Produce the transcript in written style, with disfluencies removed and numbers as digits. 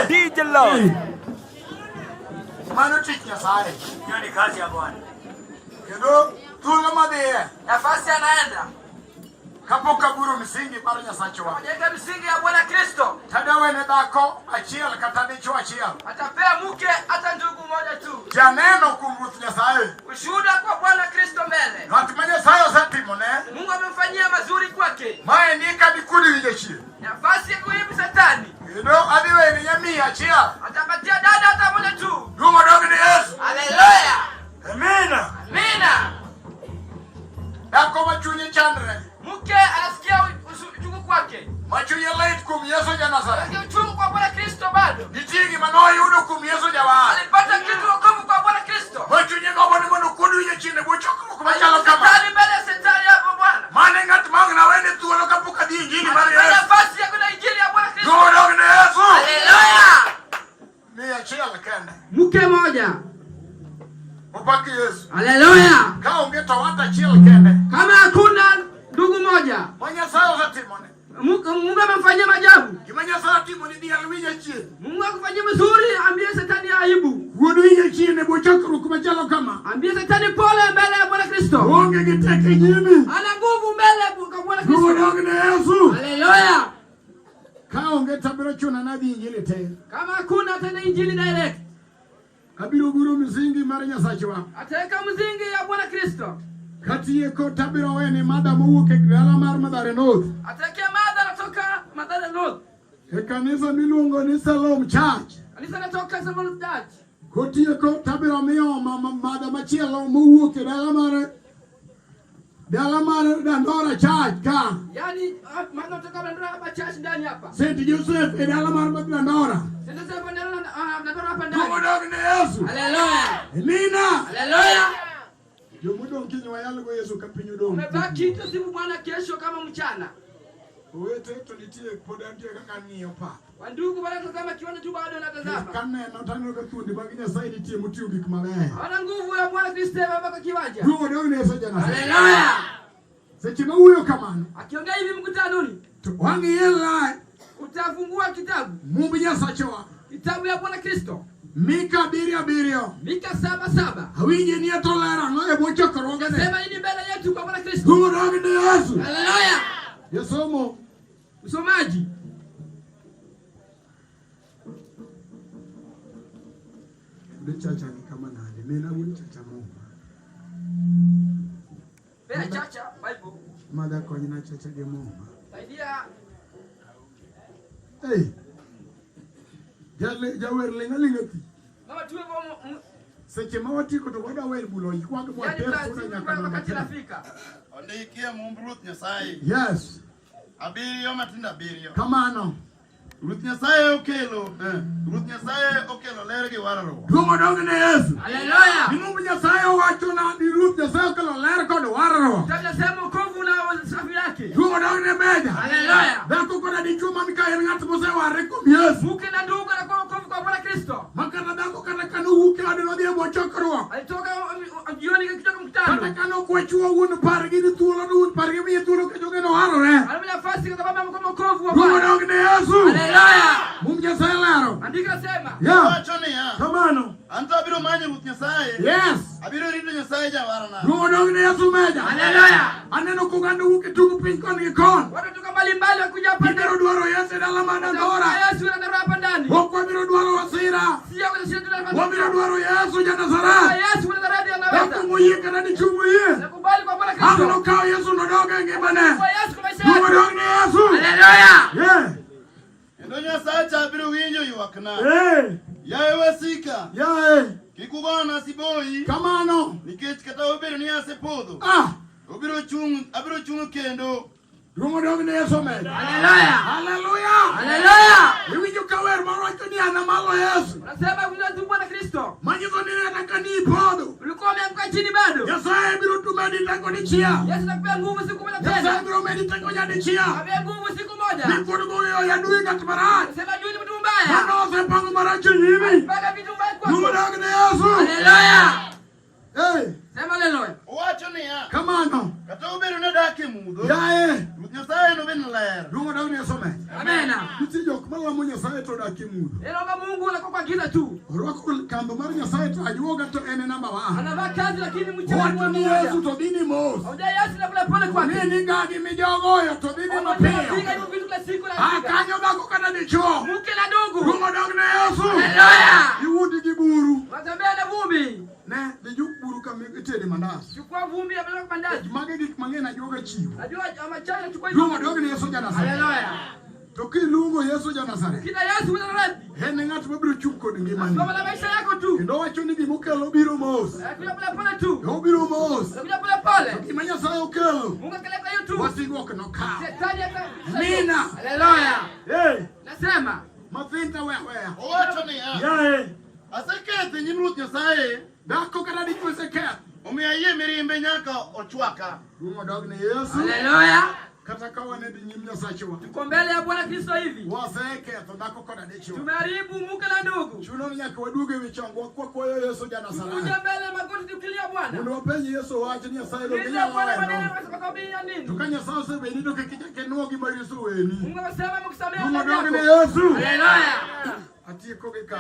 DJ Love. Mano chikia sai. Hiyo ni kazi ya Bwana. Kedo tunga madie. Nafasi anaenda. Kapoka buru msingi mara nyasacho. Jenga msingi ya Bwana Kristo. Tadawe ne dako achiel katanicho achiel. Atapea mke hata ndugu moja tu. Janeno kumruth Nyasaye. Ushuhuda kwa Bwana Kristo mbele. Hatimanya sayo satimo ne. Mungu amemfanyia mazuri kwake. Mae ni kadikudi wijechi. Nafasi ya kuibu Satani. Kedo adiwe ni yami achiel. Atapatia dada hata moja tu. Dungo dogi ni Yesu. Haleluya. Amina. Amina. Dako machunye chandre. Mke anasikia uchungu kwake. Machunye late kum Yesu ja Nazareth. Anasikia uchungu kwa Bwana Kristo bado. Nitigi manoy udo kum Yesu ja wa. Alipata kitu wokovu kwa Bwana Kristo. Machunye ngobo ni mono kudu yechine bochoko kumachalo kama. Satani mbele ya Satani hapo Bwana. Mane ngat na wende tu walokapuka di injili mara Yesu. Nafasi ya kuna injili ya Bwana Kristo. Dungo dogi ni Yesu. Haleluya. Ni achiel kende. Mke moja. Upaki Yesu. Haleluya. Ka ungeta wata achiel kende. Kama hakuna ndugu moja. Manya sayo satimo ne. Mungu amemfanyia maajabu. Kimanya sayo timo ni di alwiye chie. Mungu akufanyia mzuri, ambie Satani aibu. Wudu yechine bochoko kumachalo kama. Ambie Satani pole mbele ya Bwana Kristo. Onge giteke nyimi. Ana nguvu mbele kwa Bwana Dungo Kristo. dogi ni Yesu. Haleluya. Ka ungeta biro chuna na di injili te. Kama hakuna tena injili direct. Abiro buru mzingi mara Nyasaye wa. Ataweka mzingi ya Bwana Kristo. Katiye ko tabiro wene madam wuke dala mar Mathare North. Atawekea madha natoka Mathare North. E kanisa miluongo ni Salom Church. Kanisa natoka Salom Church. Kotiye ko tabiro miyo madam machielo mowuok e dala mar Dandora Church ka. Yaani madha natoka Dandora Church ndani hapa. St. Joseph e dala mar Dandora. St. Joseph Dandora hapa Dungo ndani. dogi ni Yesu. Haleluya. Amina. Haleluya. Jomudong kinyo wayalgo Yesu kapinyo dong. Umebaki tusifu Bwana kesho kama mchana. Owete to nitie podantie kaka ng'iyo pa. Wandugu wale tazama kiwanja tu bado wanatazama. Kaneno taneno ka thundi mag Nyasaye nitie mutiyo gik maber. Wana nguvu ya Bwana Kristo mpaka kiwanja. Dungo dogi ni Yesu jana. Haleluya. Seche ma wuoyo kamano. Akiongea hivi mkutanoni. To wang'iye lai. Utafungua kitabu. Mumbi Nyasaye wa. Kitabu ya Bwana Kristo. Mika 7:7. Mika 7:7. Awinje ni atolera ngoe bochoko rongane. Sema hii mbele yetu kwa Bwana Kristo. Dungo dogi ni Yesu. Haleluya. Yesomo. Msomaji. Chacha ni kama nani? Mimi wuni chacha Mungu. Bea chacha Bible. Mada kwa jina chacha ge Mungu. Saidia. Hey. Jawer lingati. Mama tuwe kwa Seche ma watiko to wada wer bulo ikwag mo yaani ater kuna nyaka na wakati nafika. Ondikie Mungu Ruth Nyasaye. Yes. Abiriyo matinda abiriyo. Kamano. Ruth Nyasaye okelo. Ruth Nyasaye okelo ler gi wararo. Dungo dogi ni Yesu. Haleluya. Mungu Nyasaye wacho na di Ruth Nyasaye okelo ler kod wararo. Tunasema wokovu na safi yake. Dungo dogi ni Meja. Haleluya. Dako kona di chuma Mikael ng'at mose ware kom Yesu. Mke na ndugu na kwa wokovu kwa Bwana Kristo. Makana dako kana kanu wuke adino die bochokro. Alitoka jioni kutoka Kata mkutano. kanu kwechuo wun pargi ni thuolo dun pargi mi thuolo ke joge no warore. Alipata nafasi kwa sababu ya wokovu wa Dungo Bwana. dogi ni Yesu. Haleluya. Mungu Nyasaye lero. Andika sema. Yeah. Wacho niya. Kamano. Anto abiro manyo Ruth Nyasaye. Yes. Abiro rito Nyasaye jawarana. Dungo dogi ni Yesu Meja. Haleluya. Aneno kuganda wuke tugu piny kon gi kon. Watu toka mbalimbali wakuja hapa ndani. Ibiro dwaro Yesu dala mana Dandora. Yesu anataka hapa ndani. Wokwa biro dwaro wasira. Sio kwa sisi tunataka. Wabiro dwaro Yesu ja Nazareth. Yesu anataka Dako anaweza. moyie kana ni chungu ye. Nakubali kwa Bwana Kristo. Agno kao Yesu nodoge ngimane. Kwa Yesu kwa maisha Dungo yako. dogi ni Yesu. Haleluya. Yeah. Endo Nyasaye cha abiro winjo ywakna. Hey. Yaye wasika. Yeah. Kikugona siboi. Kamano. Nikech kata obedo ni asepodho. Ah. Abiro chung kendo. Dungo dogi ni Yesu Meja. Haleluya. Hallelujah. Haleluya. Iwinjo kawer marocho ni ana malo Yesu. Unasema kuna tu Bwana Kristo. Manyiso ni nataka ni podho. Ulikuwa umeanguka chini bado. Nyasaye biro tumedi tango ni chia. Yesu anakupea nguvu siku moja Nyasaye tena. biro medi tango nyadi chia. Anakupea nguvu siku moja. Ni kudu goyo ya dui gat marat. Unasema juu ni mtu mbaya. Mano se pango maracho nyimi. Paka vitu mbaya Dungo kwako. dogi ni Yesu. Haleluya. Hey. Sema haleluya. Wacho niya. Kamano. Kata obedo ni dak e mudho. Yae. Ruth Nyasaye no bin ler. Lungo daw ni some. Amena. Nitie jok malamo Nyasaye to dak imudo. Ila Mungu anakuwa kwa giza tu. Orwako kandho mar Nyasaye to ajuoga to en namba 1. Anavaa kazi lakini mchana Watu ni Yesu to dini mos. Hauja Yesu na pole pole kwa Nini ngagi mijogoyo to dini mapiyo. Piga hizo vitu kila siku na Akanyo dako kana dicho. mke na ndugu. Lungo daw ni Yesu. Haleluya. Iwudi giburu. Watembea na vumbi. Ne dijuk buru kamitede mandas. Chukua vumbi apeleka kwa ndazi. Mage gik mang'eny ajuoga chiwo. Najua amachana chukua hizo. Lungo daw ni Yesu ja Nazareth. Haleluya. To kiluongo Yesu ja Nazareth. Kina Yesu wa Nazareth. En ng'at mabiro chung kod ngimani. Kwa maisha yako tu. Kendo wacho ni gimokelo biro mos. Kuja pole pole tu. Obiro mos. Kuja pole pole. Gima Nyasaye okelo. Mungu akaleta hiyo tu. Wasigu ok nokaw. Shetani aka. Amina. Haleluya. Hey, Nasema. mathinta wewe. Owacho ni Yae. aseketho nyim Ruoth Nyasaye. Dako kata dichwo oseket. Omiyo ayie mirimbe nyaka ochwaka. Luongo dog ni Yesu. Haleluya. Kata ka wane di nyim Nyasachwa. Tuko mbele ya Bwana Kristo hivi. Waseketho dhako koda dichwo. Tumeharibu mke na ndugu. Chuno ni nyaka waduog ewi chongo wakwayo Yesu ja Kuja Nazareth. mbele magoti tukilia Bwana. Mondo wapenj Yesu wach ni Nyasaye lo Kristo ginyalo Bwana maneno weno. wasakwambia nini? To ka Nyasaye osebeni to kik ichak inuo gima Yesu weni. Mungu amesema mkisamehe Luongo dhambi dog ni yako. Yesu. Haleluya. Atieko gi ka.